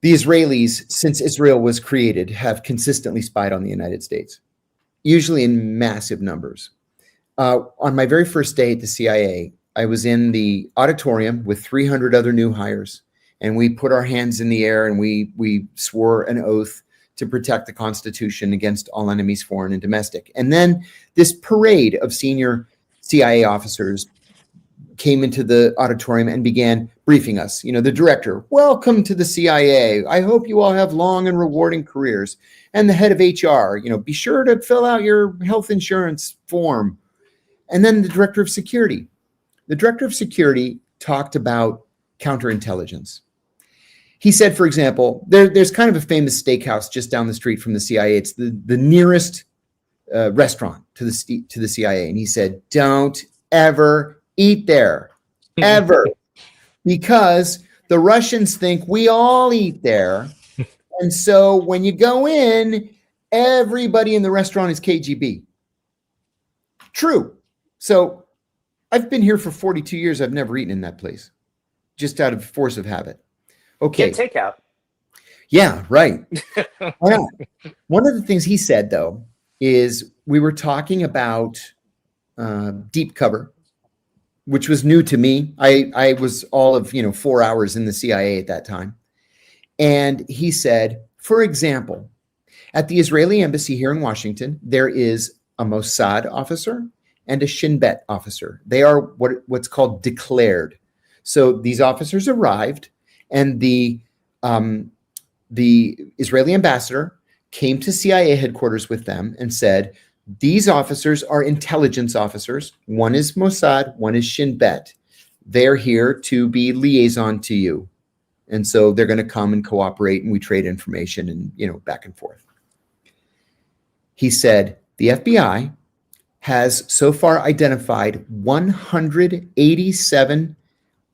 The Israelis, since Israel was created, have consistently spied on the United States, usually in massive numbers. On my very first day at the CIA, I was in the auditorium with 300 other new hires, and we put our hands in the air and we swore an oath to protect the Constitution against all enemies, foreign and domestic. And then this parade of senior CIA officers came into the auditorium and began briefing us. You know, the director, welcome to the CIA. I hope you all have long and rewarding careers. And the head of HR, you know, be sure to fill out your health insurance form. And then the director of security. The director of security talked about counterintelligence. He said, for example, there's kind of a famous steakhouse just down the street from the CIA. It's the nearest restaurant to the CIA. And he said, don't ever eat there, ever, because the Russians think we all eat there. And so when you go in, everybody in the restaurant is KGB. True. So I've been here for 42 years. I've never eaten in that place, just out of force of habit. Okay. Get takeout. Yeah, right. Yeah. One of the things he said, though, is we were talking about deep cover, which was new to me. I was all of 4 hours in the CIA at that time. And he said, for example, at the Israeli embassy here in Washington, there is a Mossad officer and a Shin Bet officer. They are what's called declared. So these officers arrived, and the Israeli ambassador came to CIA headquarters with them and said, these officers are intelligence officers. One is Mossad, one is Shin Bet. They're here to be liaison to you. And so they're going to come and cooperate, and we trade information and, back and forth. He said, the FBI has so far identified 187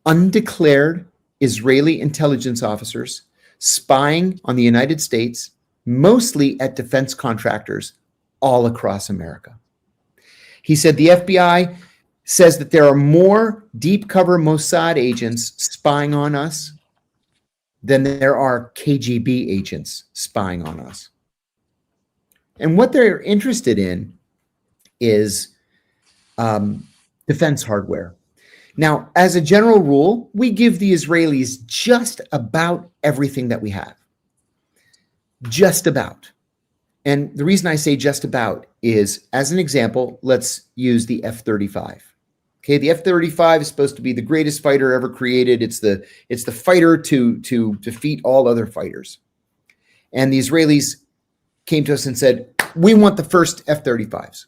undeclared Israeli intelligence officers spying on the United States, mostly at defense contractors all across America. He said the FBI says that there are more deep cover Mossad agents spying on us than there are KGB agents spying on us. And what they're interested in is defense hardware. Now, as a general rule, we give the Israelis just about everything that we have. Just about. And the reason I say just about is, as an example, let's use the F-35. Okay, the F-35 is supposed to be the greatest fighter ever created. It's the fighter to defeat all other fighters. And the Israelis came to us and said, we want the first F-35s,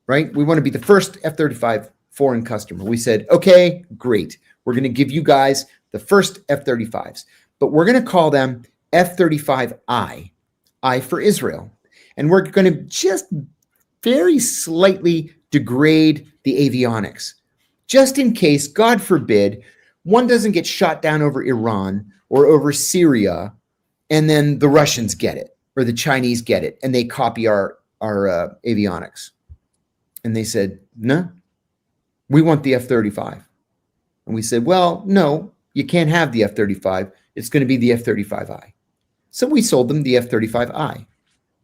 right? We want to be the first F-35 foreign customer. We said, okay, great. We're going to give you guys the first F-35s, but we're going to call them F-35I, I for Israel. And we're going to just very slightly degrade the avionics, just in case, God forbid, one doesn't get shot down over Iran or over Syria, and then the Russians get it or the Chinese get it, and they copy our avionics. And they said, no, we want the F-35. And we said, well, no, you can't have the F-35. It's going to be the F-35I. So we sold them the F-35I.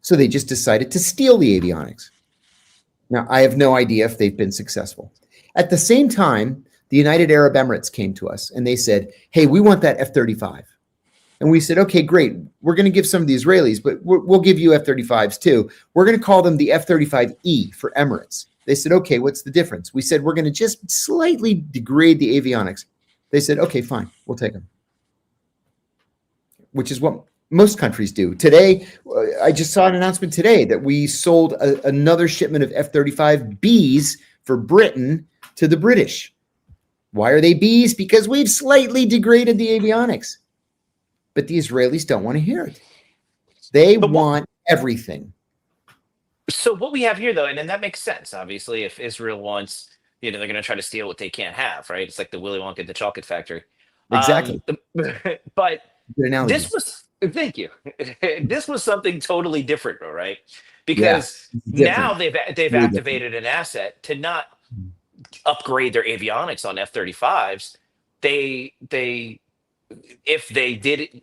So they just decided to steal the avionics. Now, I have no idea if they've been successful. At the same time, the United Arab Emirates came to us and they said, hey, we want that F-35. And we said, okay, great. We're going to give some of the Israelis, but we'll give you F-35s too. We're going to call them the F-35E for Emirates. They said, okay, what's the difference? We said, we're going to just slightly degrade the avionics. They said, okay, fine, we'll take them. Which is what most countries do. Today, I just saw an announcement today that we sold another shipment of F-35Bs for Britain to the British. Why are they Bs? Because we've slightly degraded the avionics. But the Israelis don't want to hear it. They want everything. So what we have here, though, and then that makes sense, obviously, if Israel wants, they're going to try to steal what they can't have, right? It's like the Willy Wonka at the chocolate factory. Exactly. But this was, thank you. This was something totally different, right? Because now they've activated an asset to not upgrade their avionics on F-35s. They if they did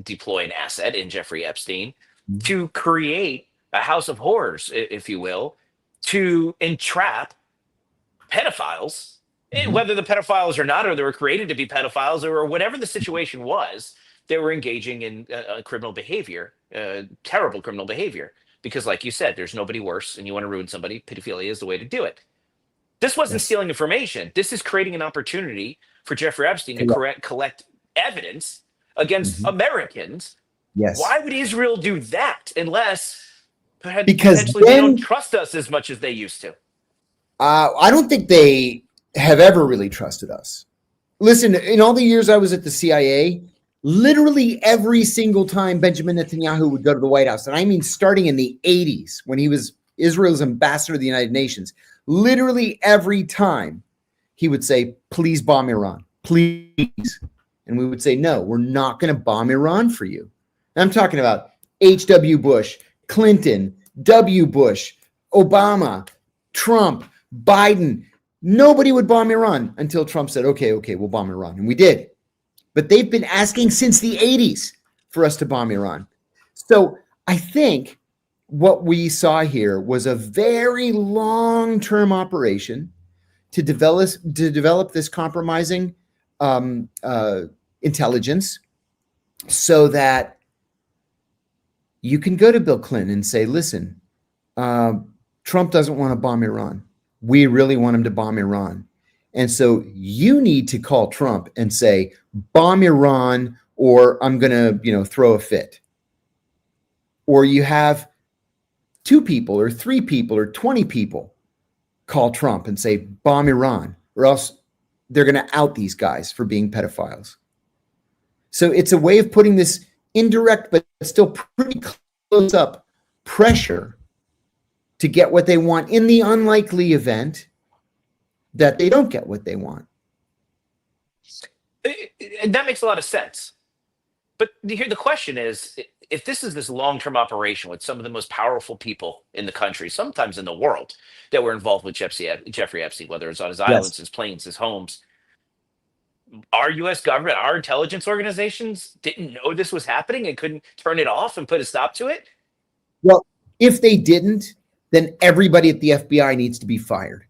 deploy an asset in Jeffrey Epstein to create a house of horrors, if you will, to entrap pedophiles, Mhm. whether the pedophiles or not, or they were created to be pedophiles, or whatever the situation was, they were engaging in criminal behavior, terrible criminal behavior. Because, like you said, there's nobody worse, and you want to ruin somebody. Pedophilia is the way to do it. This wasn't Yes. stealing information. This is creating an opportunity for Jeffrey Epstein to Correct. collect evidence against Mhm. Americans. Yes. Why would Israel do that unless Because potentially they don't then trust us as much as they used to? I don't think they have ever really trusted us. Listen, in all the years I was at the CIA, literally every single time Benjamin Netanyahu would go to the White House, and I mean starting in the 80s when he was Israel's ambassador to the United Nations, literally every time he would say, please bomb Iran, please. And we would say, no, we're not going to bomb Iran for you. And I'm talking about H.W. Bush, Clinton, W. Bush, Obama, Trump, Biden. Nobody would bomb Iran until Trump said, okay, we'll bomb Iran. And we did. But they've been asking since the 80s for us to bomb Iran. So I think what we saw here was a very long-term operation to develop this compromising intelligence so that you can go to Bill Clinton and say, listen, Trump doesn't want to bomb Iran. We really want him to bomb Iran. And so you need to call Trump and say, bomb Iran, or I'm going to, throw a fit. Or you have 2 people or 3 people or 20 people call Trump and say, bomb Iran, or else they're going to out these guys for being pedophiles. So it's a way of putting this indirect, but still pretty close up pressure to get what they want in the unlikely event that they don't get what they want. And that makes a lot of sense. But here the question is, if this is this long-term operation with some of the most powerful people in the country, sometimes in the world, that were involved with Jeffrey Epstein, whether it's on his Yes. islands, his planes, his homes, our U.S. government, our intelligence organizations didn't know this was happening and couldn't turn it off and put a stop to it? Well, if they didn't, then everybody at the FBI needs to be fired.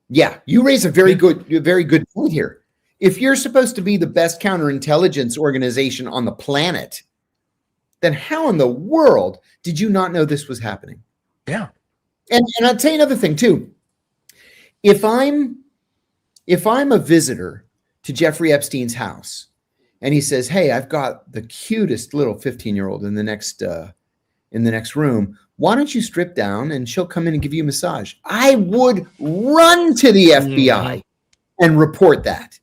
Yeah, you raise a very good point here. If you're supposed to be the best counterintelligence organization on the planet, then how in the world did you not know this was happening? Yeah. And I'll tell you another thing too. If I'm a visitor to Jeffrey Epstein's house and he says, "Hey, I've got the cutest little 15-year-old in the next room. Why don't you strip down and she'll come in and give you a massage?" I would run to the FBI and report that.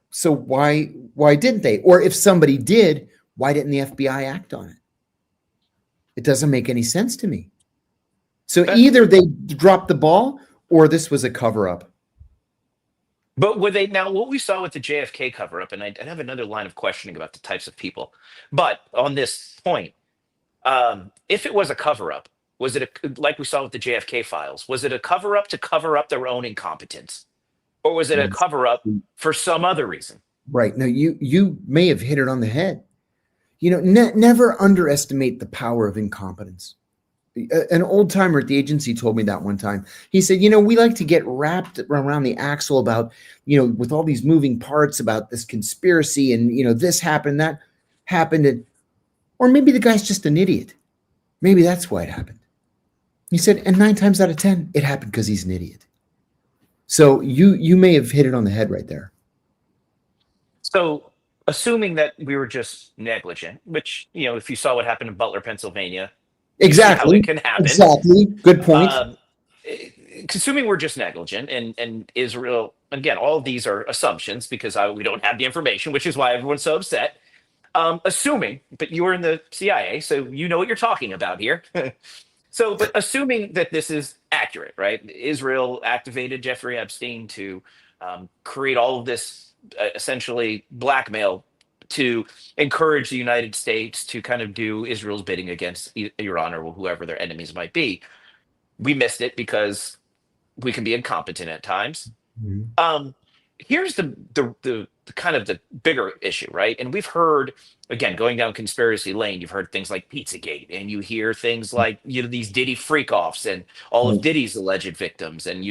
So why didn't they? Or if somebody did, why didn't the FBI act on it? It doesn't make any sense to me. So either they dropped the ball or this was a cover-up. But were they now what we saw with the JFK cover up, and I have another line of questioning about the types of people. But on this point, if it was a cover up, was it like we saw with the JFK files? Was it a cover up to cover up their own incompetence, or was it a Yes. cover up for some other reason? Right. No, you may have hit it on the head. Never underestimate the power of incompetence. An old timer at the agency told me that one time. He said, we like to get wrapped around the axle about, with all these moving parts about this conspiracy and, this happened, that happened. Or maybe the guy's just an idiot. Maybe that's why it happened. He said, and 9 times out of 10, it happened because he's an idiot. So you may have hit it on the head right there. So, assuming that we were just negligent, which, if you saw what happened in Butler, Pennsylvania, you see how Exactly. it can happen. Exactly. Good point. Assuming we're just negligent, and Israel, again, all of these are assumptions because we don't have the information, which is why everyone's so upset. Assuming, but you were in the CIA, so you know what you're talking about here. So, but assuming that this is accurate, right? Israel activated Jeffrey Epstein to create all of this essentially blackmail to encourage the United States to kind of do Israel's bidding against Iran or whoever their enemies might be. We missed it because we can be incompetent at times. Mhm. Um, here's the kind of the bigger issue, right? And we've heard, again, going down conspiracy lane, you've heard things like Pizzagate, and you hear things like, these Diddy freak offs and all of Diddy's alleged victims, and you